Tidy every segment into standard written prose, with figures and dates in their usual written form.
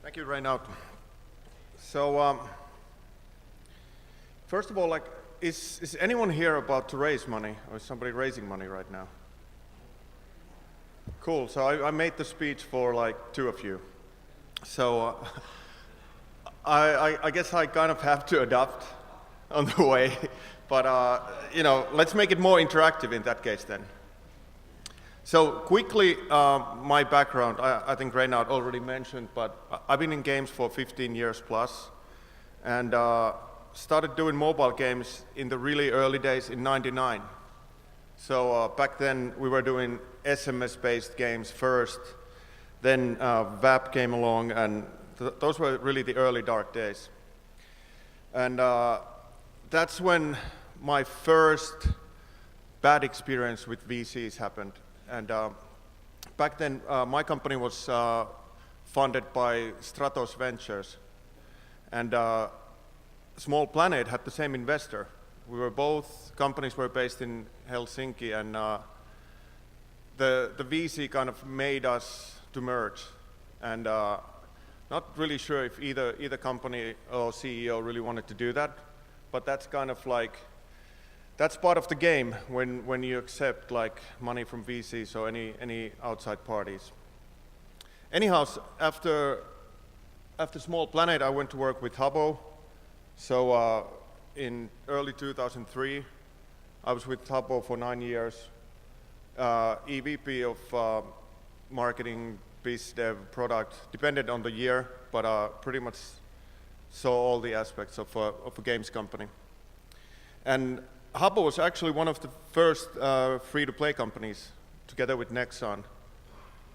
Thank you, Reinout. So, first of all, is anyone here about to raise money, or is somebody raising money right now? Cool. So I made the speech for like two of you. So I guess I kind of have to adapt on the way, but let's make it more interactive in that case then. So quickly, my background, I think Reinout already mentioned, but I've been in games for 15 years plus, and started doing mobile games in the really early days in '99. So back then we were doing SMS-based games first, then VAP came along, and those were really the early dark days. And that's when my first bad experience with VCs happened. And back then, my company was funded by Stratos Ventures, and Small Planet had the same investor. Both companies were based in Helsinki, and the VC kind of made us to merge. And not really sure if either company or CEO really wanted to do that, but that's kind of like, that's part of the game when you accept like money from VCs or any outside parties. Anyhow, after Small Planet, I went to work with Habbo. So in early 2003, I was with Habbo for 9 years, EVP of marketing, biz dev, product, depended on the year, but pretty much saw all the aspects of a games company. And Habbo was actually one of the first free-to-play companies, together with Nexon,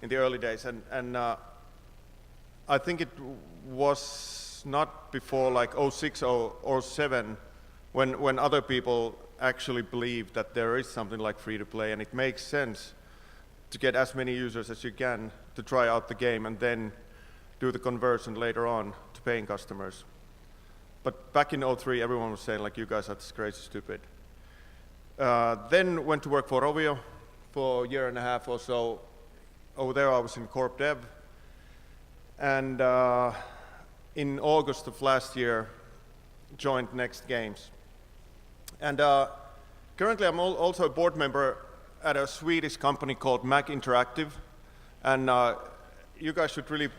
in the early days. And I think it was not before like 06 or 07 when other people actually believed that there is something like free-to-play, and it makes sense to get as many users as you can to try out the game and then do the conversion later on to paying customers. But back in 03, everyone was saying like, you guys are this crazy stupid. Then went to work for Rovio for a year and a half or so. Over there I was in Corp Dev. And in August of last year, joined Next Games. And currently I'm also a board member at a Swedish company called Mac Interactive. And you guys should really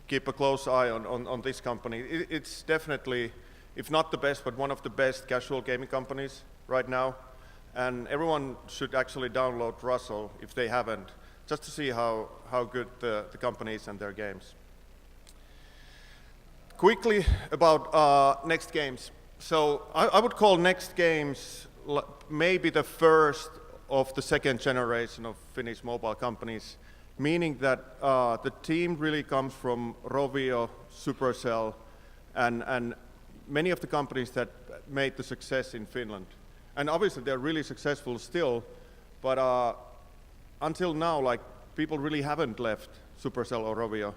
keep a close eye on this company. It's definitely, if not the best, but one of the best casual gaming companies right now. And everyone should actually download Russell if they haven't, just to see how good the company is and their games. Quickly about Next Games. So I would call Next Games maybe the first of the second generation of Finnish mobile companies, meaning that the team really comes from Rovio, Supercell, and many of the companies that made the success in Finland. And obviously they're really successful still, but until now, like, people really haven't left Supercell or Rovio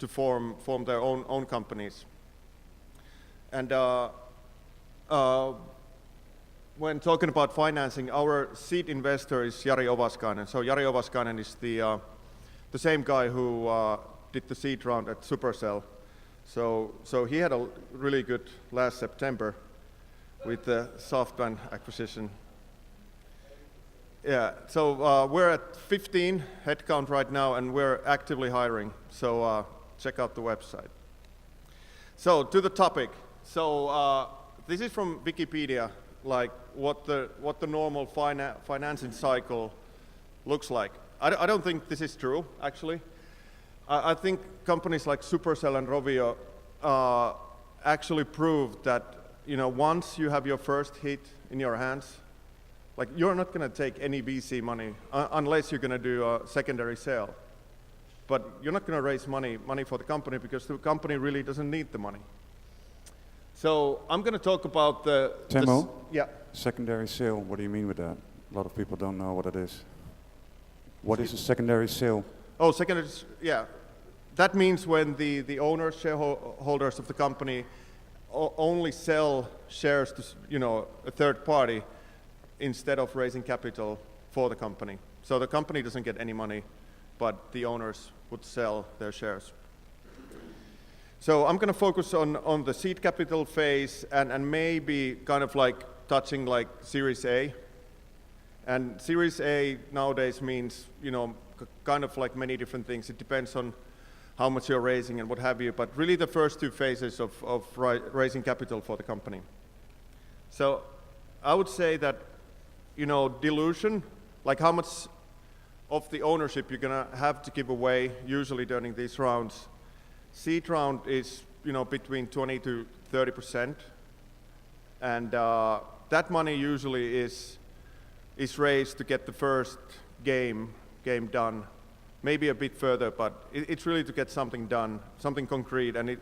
to form their own companies. And when talking about financing, our seed investor is Jari Ovaskainen. So Jari Ovaskainen is the same guy who did the seed round at Supercell. So he had a really good last September with the SoftBank acquisition. Yeah, so we're at 15 headcount right now, and we're actively hiring. So check out the website. So to the topic. So this is from Wikipedia, like what the normal financing cycle looks like. I don't think this is true, actually. I think companies like Supercell and Rovio actually proved that, you know, once you have your first hit in your hands, like, you're not going to take any VC money unless you're going to do a secondary sale. But you're not going to raise money for the company because the company really doesn't need the money. So I'm going to talk about Teemu? Yeah. Secondary sale, what do you mean with that? A lot of people don't know what it is. What is a secondary sale? Oh, secondary, yeah. That means when the owners, shareholders of the company only sell shares to, you know, a third party instead of raising capital for the company. So the company doesn't get any money, but the owners would sell their shares. So I'm going to focus on the seed capital phase and maybe kind of like touching like Series A. And Series A nowadays means, kind of like many different things. It depends on how much you're raising and what have you, but really the first two phases of raising capital for the company. So I would say that, dilution, like how much of the ownership you're going to have to give away usually during these rounds. Seed round is, between 20 to 30%, and that money usually is raised to get the first game done, maybe a bit further, but it's really to get something done, something concrete. And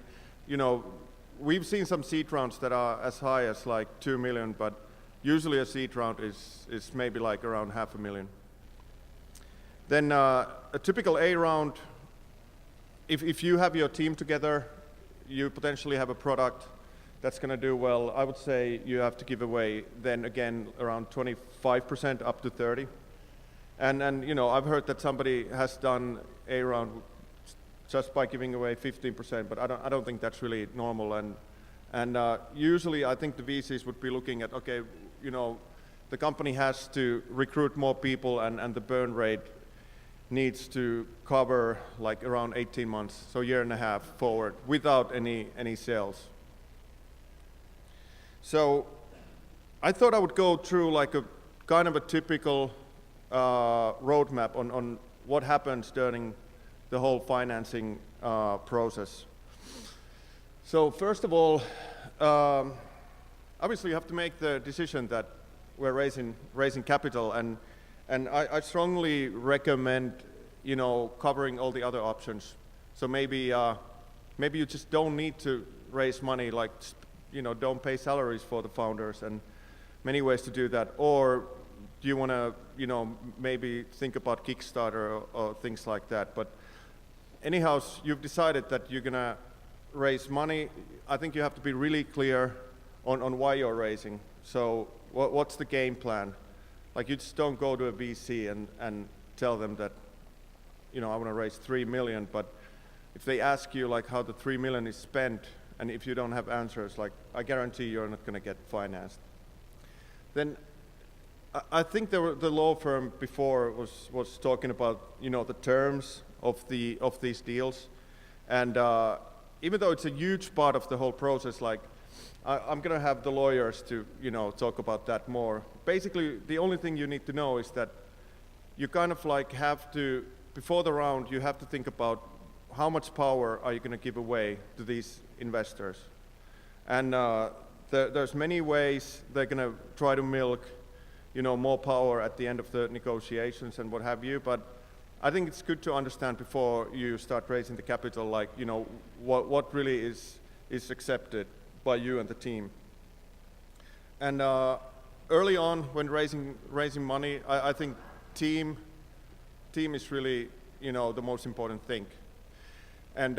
we've seen some seed rounds that are as high as like 2 million, but usually a seed round is maybe like around $500,000. Then a typical A round, if you have your team together, you potentially have a product that's going to do well. I would say you have to give away then again around 25% up to 30%. And I've heard that somebody has done A round just by giving away 15%, but I don't think that's really normal. And usually I think the VCs would be looking at, okay, the company has to recruit more people and the burn rate needs to cover like around 18 months, so a year and a half forward without any sales. So I thought I would go through like a kind of a typical roadmap on what happens during the whole financing process. So first of all, obviously you have to make the decision that we're raising capital, and I strongly recommend, covering all the other options. So maybe you just don't need to raise money, like, don't pay salaries for the founders, and many ways to do that. Or do you want to, maybe think about Kickstarter or things like that. But anyhow, you've decided that you're going to raise money. I think you have to be really clear on why you're raising. So what's the game plan? Like, you just don't go to a VC and tell them that, I want to raise 3 million, but if they ask you like how the 3 million is spent, and if you don't have answers, like, I guarantee you're not going to get financed. Then I think the law firm before was talking about, the terms of these deals, and even though it's a huge part of the whole process, like, I'm going to have the lawyers to, talk about that more. Basically, the only thing you need to know is that you kind of like have to, before the round, you have to think about how much power are you going to give away to these investors. And there's many ways they're going to try to milk, more power at the end of the negotiations and what have you. But I think it's good to understand before you start raising the capital, like, what really is accepted by you and the team. And early on, when raising money, I think team is really, the most important thing. And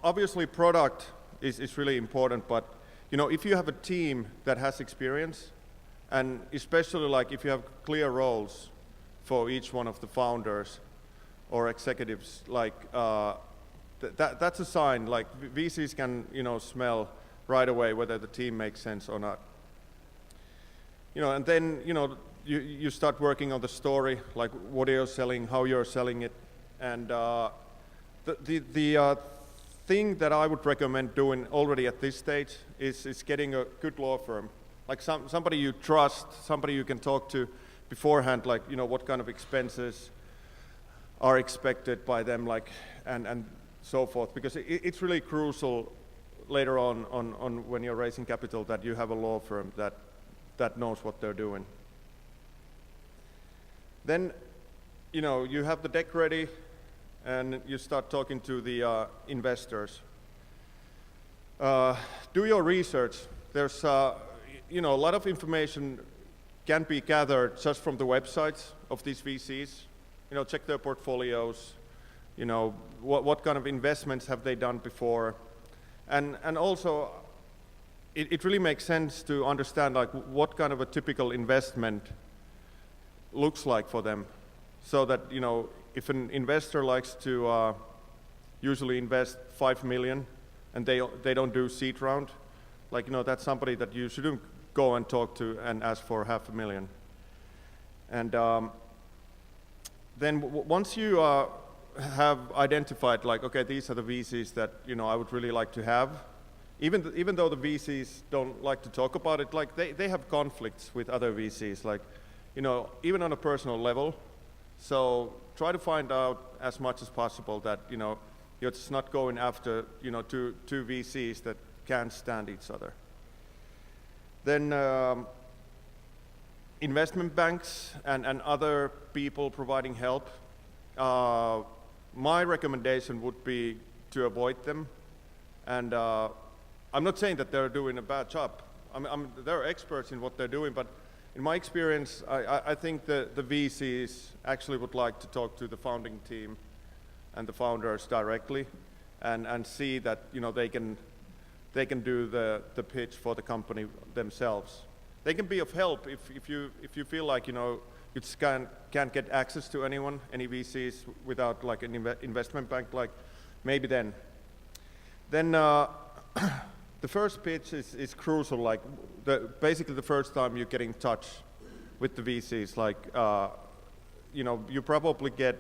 obviously product is really important, but if you have a team that has experience, and especially like if you have clear roles for each one of the founders or executives, like that's a sign. Like, VCs can smell right away whether the team makes sense or not. And then you start working on the story, like what you're selling, how you're selling it, and the thing that I would recommend doing already at this stage is getting a good law firm, like somebody you trust, somebody you can talk to beforehand, like what kind of expenses are expected by them, like and so forth, because it's really crucial later on when you're raising capital that you have a law firm that knows what they're doing. Then you have the deck ready, and you start talking to the investors. Do your research. There's a lot of information can be gathered just from the websites of these VCs. Check their portfolios. What kind of investments have they done before, and also it really makes sense to understand like what kind of a typical investment looks like for them, so that if an investor likes to usually invest 5 million and they don't do seed round, that's somebody that you shouldn't go and talk to and ask for 500,000. And then once you have identified okay, these are the VCs that I would really like to have, even though the VCs don't like to talk about it, they have conflicts with other VCs, even on a personal level. So try to find out as much as possible that you're just not going after two VCs that can't stand each other. Then investment banks and other people providing help, my recommendation would be to avoid them. And I'm not saying that they're doing a bad job. They're experts in what they're doing, but in my experience, I think the VCs actually would like to talk to the founding team and the founders directly, and see that they can do the pitch for the company themselves. They can be of help if you feel like you just can't get access to any VCs without an investment bank, maybe then. Then the first pitch is crucial. Basically the first time you get in touch with the VCs, you probably get,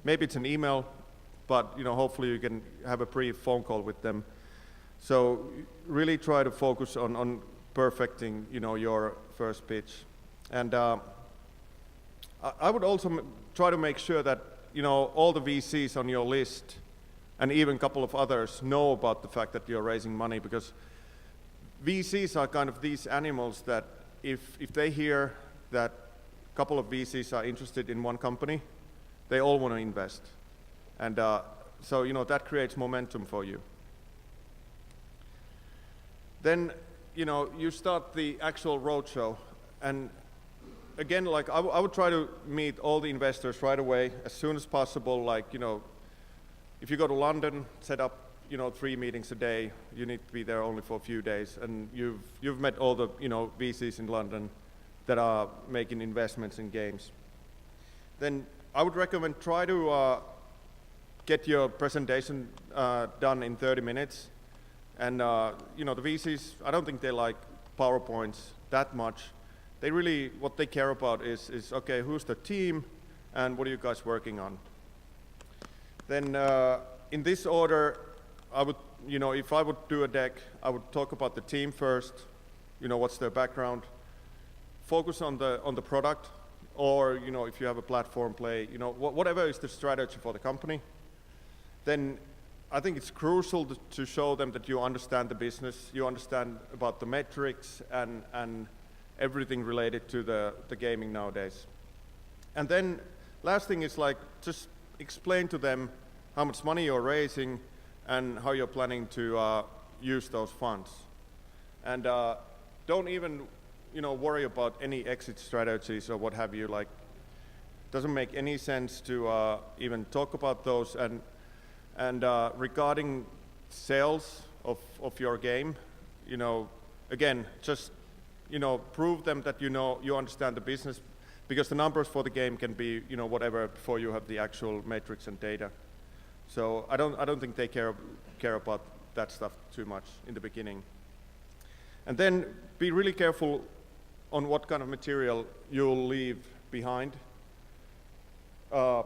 maybe it's an email, but hopefully you can have a brief phone call with them. So really try to focus on perfecting your first pitch. And I would also try to make sure that all the VCs on your list and even a couple of others know about the fact that you're raising money, because VCs are kind of these animals that if they hear that a couple of VCs are interested in one company, they all want to invest. And so that creates momentum for you. Then you start the actual roadshow, and again, I would try to meet all the investors right away as soon as possible. If you go to London, set up 3 meetings a day. You need to be there only for a few days, and you've met all the VCs in London that are making investments in games. Then I would recommend try to get your presentation done in 30 minutes. And the VCs, I don't think they like PowerPoints that much. They really, what they care about is okay, who's the team and what are you guys working on? Then in this order, I would, if I would do a deck, I would talk about the team first, what's their background, focus on the product, or if you have a platform play, whatever is the strategy for the company. Then I think it's crucial to show them that you understand the business, you understand about the metrics and everything related to the gaming nowadays. And then last thing is just explain to them how much money you're raising and how you're planning to use those funds. And don't even worry about any exit strategies or what have you. Doesn't make any sense to even talk about those. And regarding sales of your game, again, just prove them that you understand the business, because the numbers for the game can be whatever before you have the actual metrics and data. So I don't think they care about that stuff too much in the beginning. And then be really careful on what kind of material you'll leave behind. The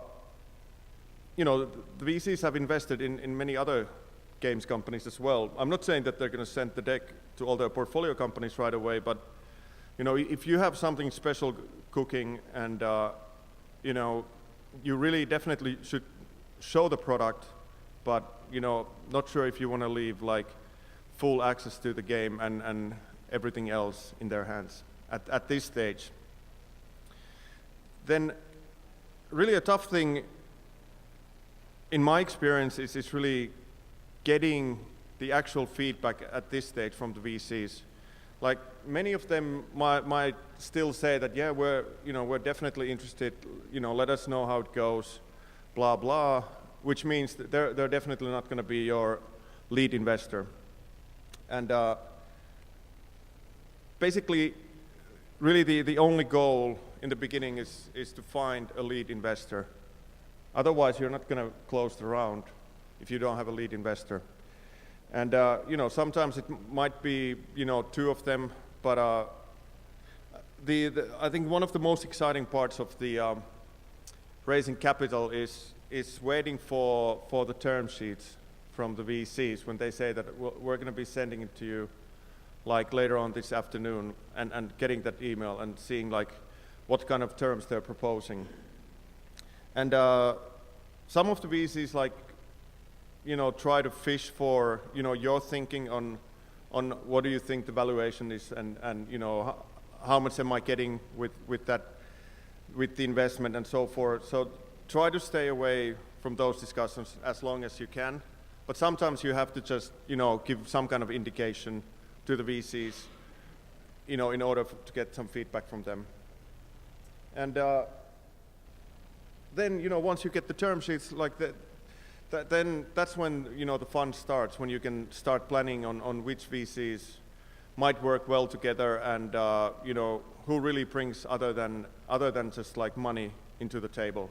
VCs have invested in many other games companies as well. I'm not saying that they're going to send the deck to all their portfolio companies right away, but if you have something special cooking and you really definitely should show the product, but not sure if you want to leave full access to the game and everything else in their hands at this stage. Then really a tough thing in my experience is really getting the actual feedback at this stage from the VCs. Many of them might still say that, yeah, we're definitely interested, let us know how it goes, blah, blah, which means that they're definitely not going to be your lead investor. And basically, really the only goal in the beginning is to find a lead investor. Otherwise, you're not going to close the round if you don't have a lead investor. And sometimes it might be 2 of them, but I think one of the most exciting parts of the raising capital is waiting for the term sheets from the VCs when they say that we're going to be sending it to you like later on this afternoon, and getting that email and seeing like what kind of terms they're proposing. And some of the VCs try to fish for your thinking on what do you think the valuation is, and how much am I getting with the investment and so forth. So try to stay away from those discussions as long as you can. But sometimes you have to just give some kind of indication to the VCs in order to get some feedback from them. And then once you get the term sheets like that, then that's when the fun starts, when you can start planning on which VCs might work well together, and who really brings other than just like money into the table.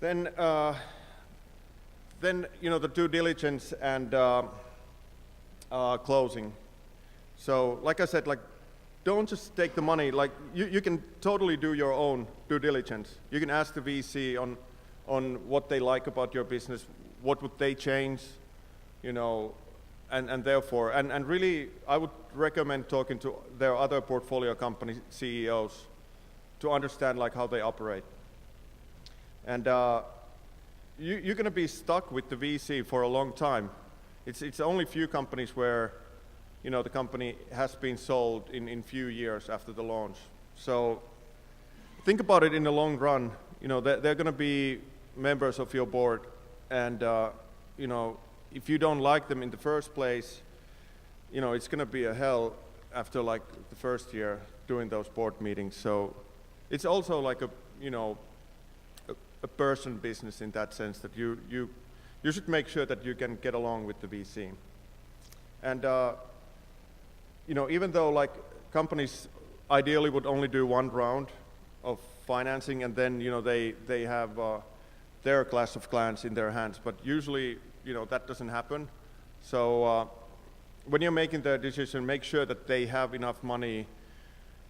Then the due diligence and closing. So like I said, don't just take the money. You can totally do your own due diligence. You can ask the VC on what they like about your business, what would they change, and therefore, and really, I would recommend talking to their other portfolio company CEOs to understand how they operate. And you're going to be stuck with the VC for a long time. It's only few companies where the company has been sold in few years after the launch. So think about it in the long run. They're going to be members of your board, and if you don't like them in the first place, it's going to be a hell after the first year doing those board meetings. So it's also a person business in that sense, that you should make sure that you can get along with the VC. And even though companies ideally would only do one round of financing, and then they have their class of clans in their hands, but usually that doesn't happen. So when you're making the decision, make sure that they have enough money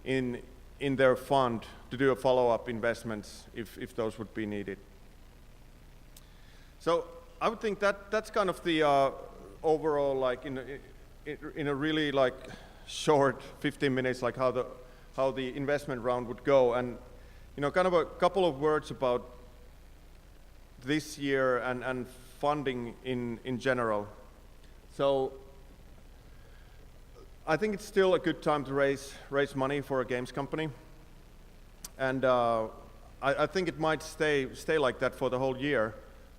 in their fund to do a follow-up investments if those would be needed. So I would think that's kind of the overall, in a really short 15 minutes, how the investment round would go, and kind of a couple of words about this year and funding in general. So I think it's still a good time to raise money for a games company, and I think it might stay like that for the whole year.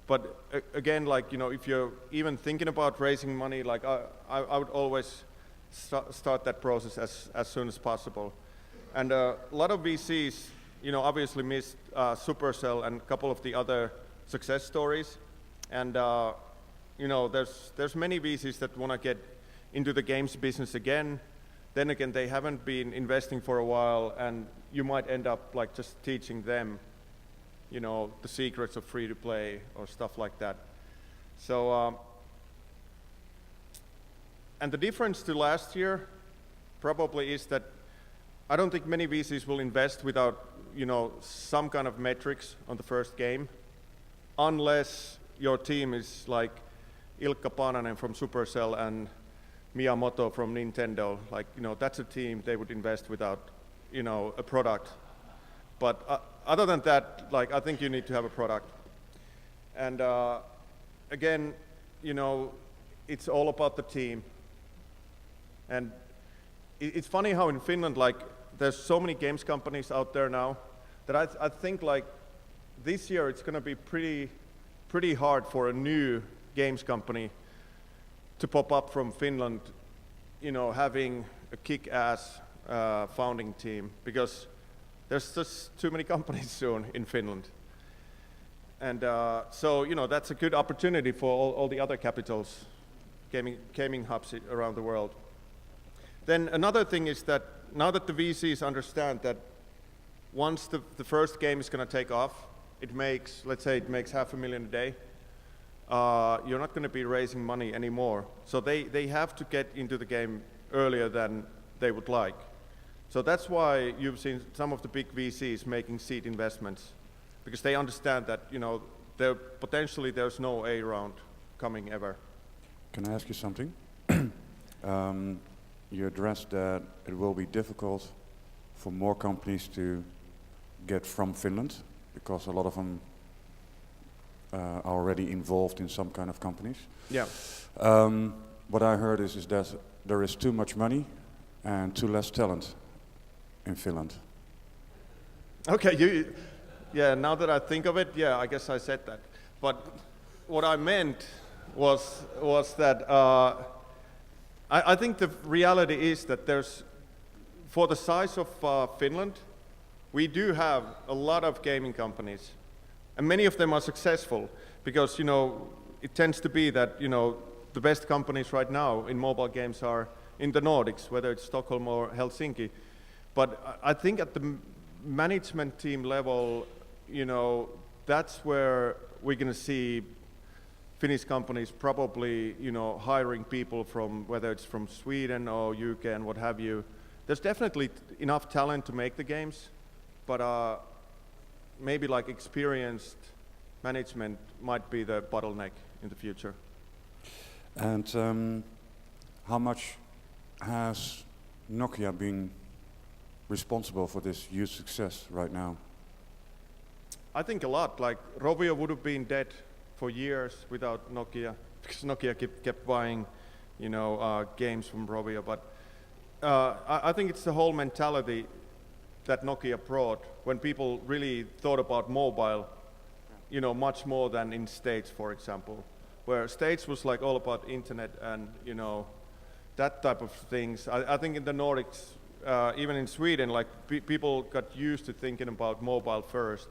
But again, if you're even thinking about raising money, I would always start that process as soon as possible. And a lot of VCs, obviously missed Supercell and a couple of the other success stories. And there's many VCs that want to get into the games business again. Then again, they haven't been investing for a while, and you might end up just teaching them the secrets of free-to-play or stuff like that. So, and the difference to last year probably is that I don't think many VCs will invest without, some kind of metrics on the first game, unless your team is like Ilkka Paananen from Supercell and Miyamoto from Nintendo. That's a team they would invest without, a product. But other than that, I think you need to have a product. And again, it's all about the team. And it's funny how in Finland, there's so many games companies out there now that I think this year it's going to be pretty hard for a new games company to pop up from Finland, having a kick-ass founding team, because there's just too many companies soon in Finland. And so, that's a good opportunity for all the other capitals, gaming hubs around the world. Then another thing is that now that the VCs understand that once the first game is going to take off, it makes, let's say it makes $500,000 a day, you're not going to be raising money anymore. So they have to get into the game earlier than they would like. So that's why you've seen some of the big VCs making seed investments, because they understand that, you know, potentially there's no A round coming ever. Can I ask you something? You addressed that it will be difficult for more companies to get from Finland, because a lot of them are already involved in some kind of companies. Yeah. What I heard is that there is too much money and too less talent in Finland. Okay, yeah, now that I think of it, yeah, I guess I said that. But what I meant was that I think the reality is that for the size of Finland, we do have a lot of gaming companies, and many of them are successful because, you know, it tends to be that, you know, the best companies right now in mobile games are in the Nordics, whether it's Stockholm or Helsinki. But I think at the management team level, you know, that's where we're going to see Finnish companies probably, you know, hiring people from, whether it's from Sweden or UK and what have you. There's definitely enough talent to make the games, but maybe like experienced management might be the bottleneck in the future. And how much has Nokia been responsible for this huge success right now? I think a lot. Like Rovio would have been dead for years without Nokia, because Nokia kept buying, you know, games from Rovio. But I think it's the whole mentality that Nokia brought when people really thought about mobile, you know, much more than in States, for example, where States was like all about internet and, you know, that type of things. I think in the Nordics, even in Sweden, like people got used to thinking about mobile first,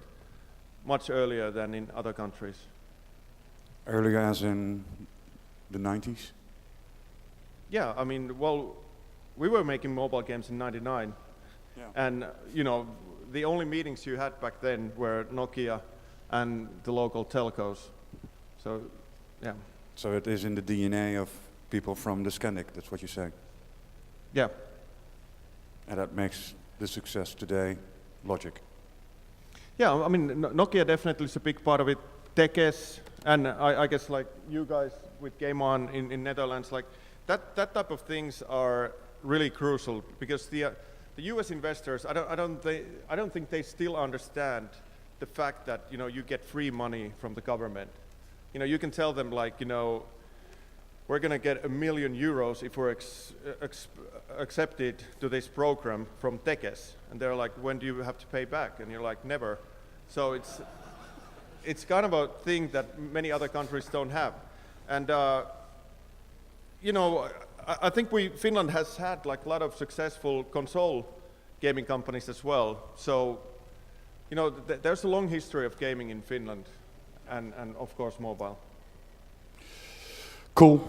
much earlier than in other countries. Earlier as in the 90s? Yeah, I mean, well, we were making mobile games in '99, yeah. And, you know, the only meetings you had back then were Nokia and the local telcos. So, yeah. So it is in the DNA of people from the Scandic, that's what you say? Yeah. And that makes the success today logic? Yeah, I mean, Nokia definitely is a big part of it. Tekes, and I guess like you guys with Game On in Netherlands, like that type of things are really crucial, because the U.S. investors, I don't think they still understand the fact that, you know, you get free money from the government. You know, you can tell them like, you know, we're going to get €1 million if we're accepted to this program from Tekes, and they're like, when do you have to pay back? And you're like, never. So it's kind of a thing that many other countries don't have. And you know, I think Finland has had like a lot of successful console gaming companies as well. So, you know, there's a long history of gaming in Finland, and of course mobile. Cool.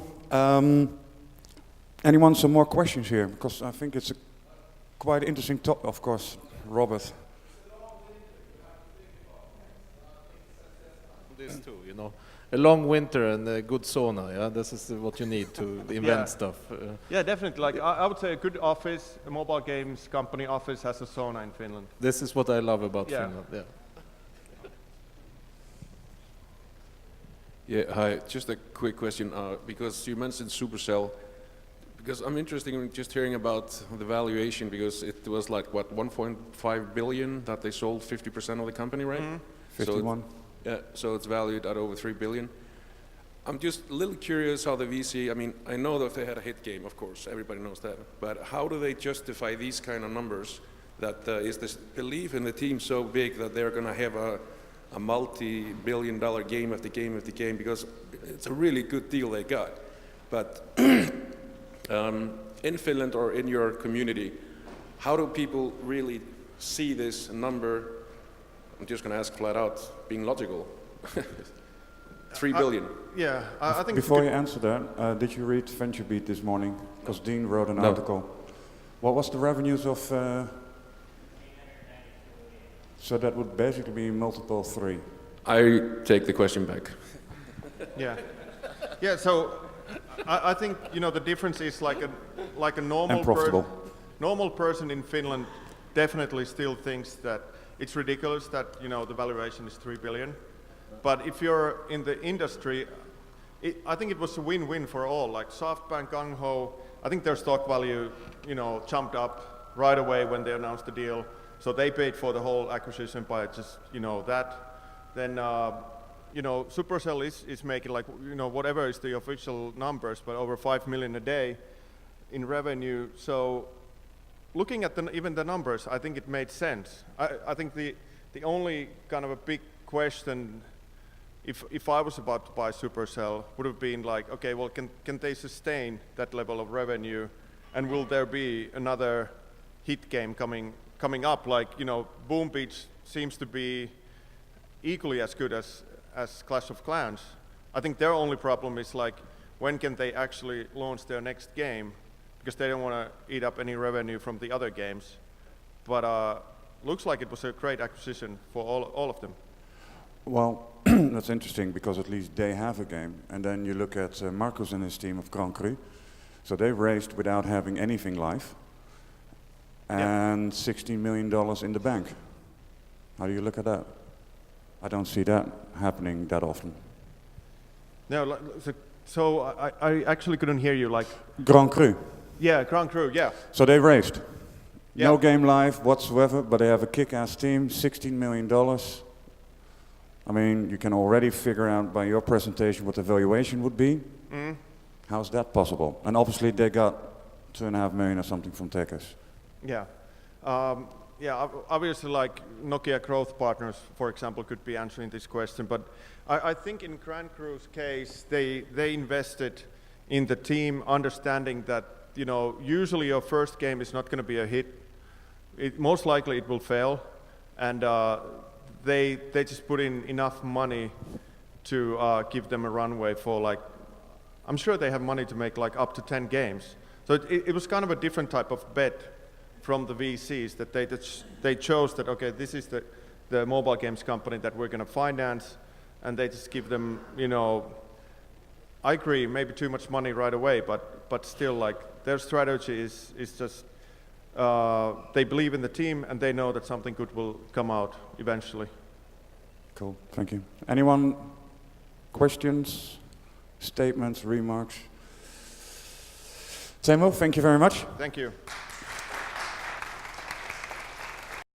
Anyone some more questions here? Because I think it's a quite interesting topic, of course, Robert. This too, you know, a long winter and a good sauna. Yeah, this is what you need to invent stuff. Yeah, definitely. Like I would say, a good office, a mobile games company office has a sauna in Finland. This is what I love about Finland. Yeah. Yeah. Hi. Just a quick question, because you mentioned Supercell. Because I'm interested in just hearing about the valuation, because it was like what, 1.5 billion that they sold 50% of the company, right? Mm-hmm. 51. Yeah, so it's valued at over 3 billion. I'm just a little curious how the VC, I mean, I know that they had a hit game, of course, everybody knows that, but how do they justify these kind of numbers? That is this belief in the team so big that they're going to have a multi-billion-dollar game after game after game, because it's a really good deal they got. But in Finland or in your community, how do people really see this number? I'm just going to ask flat out, being logical. 3 billion. I think. Before you answer that, did you read VentureBeat this morning? Because Dean wrote an article. What was the revenues of? So that would basically be multiple 3. I take the question back. Yeah. Yeah, so I think, you know, the difference is like a normal And profitable. normal person in Finland definitely still thinks that it's ridiculous that, you know, the valuation is 3 billion. But if you're in the industry, I think it was a win-win for all. Like SoftBank, Gung-Ho, I think their stock value, you know, jumped up right away when they announced the deal. So they paid for the whole acquisition by just, you know, that. Then, you know, Supercell is making like, you know, whatever is the official numbers, but over 5 million a day in revenue. So looking at even the numbers, I think it made sense. I think the only kind of a big question, if I was about to buy Supercell, would have been like, okay, well, can they sustain that level of revenue, and will there be another hit game coming up? Like, you know, Boom Beach seems to be equally as good as Clash of Clans. I think their only problem is like, when can they actually launch their next game? Because they don't want to eat up any revenue from the other games. But looks like it was a great acquisition for all of them. Well, that's interesting because at least they have a game. And then you look at Marcus and his team of Grand Cru. So they raised without having anything live. And $16 million in the bank. How do you look at that? I don't see that happening that often. No, so I actually couldn't hear you. Like Grand Cru. Yeah, Grand Cru, yeah. So they raised. Yeah. No game live whatsoever, but they have a kick-ass team, $16 million. I mean, you can already figure out by your presentation what the valuation would be. Mm. How's that possible? And obviously they got 2.5 million or something from Tekkas. Yeah. Yeah, obviously like Nokia Growth Partners, for example, could be answering this question, but I think in Grand Cru's case, they invested in the team understanding that, you know, usually your first game is not going to be a hit. Most likely it will fail, and they just put in enough money to give them a runway for like, I'm sure they have money to make like up to 10 games. So it was kind of a different type of bet from the VCs that they chose that, okay, this is the mobile games company that we're going to finance, and they just give them, you know, I agree, maybe too much money right away, but still, like, their strategy is just, they believe in the team and they know that something good will come out eventually. Cool, thank you. Anyone, questions, statements, remarks? Teemu, thank you very much. Thank you.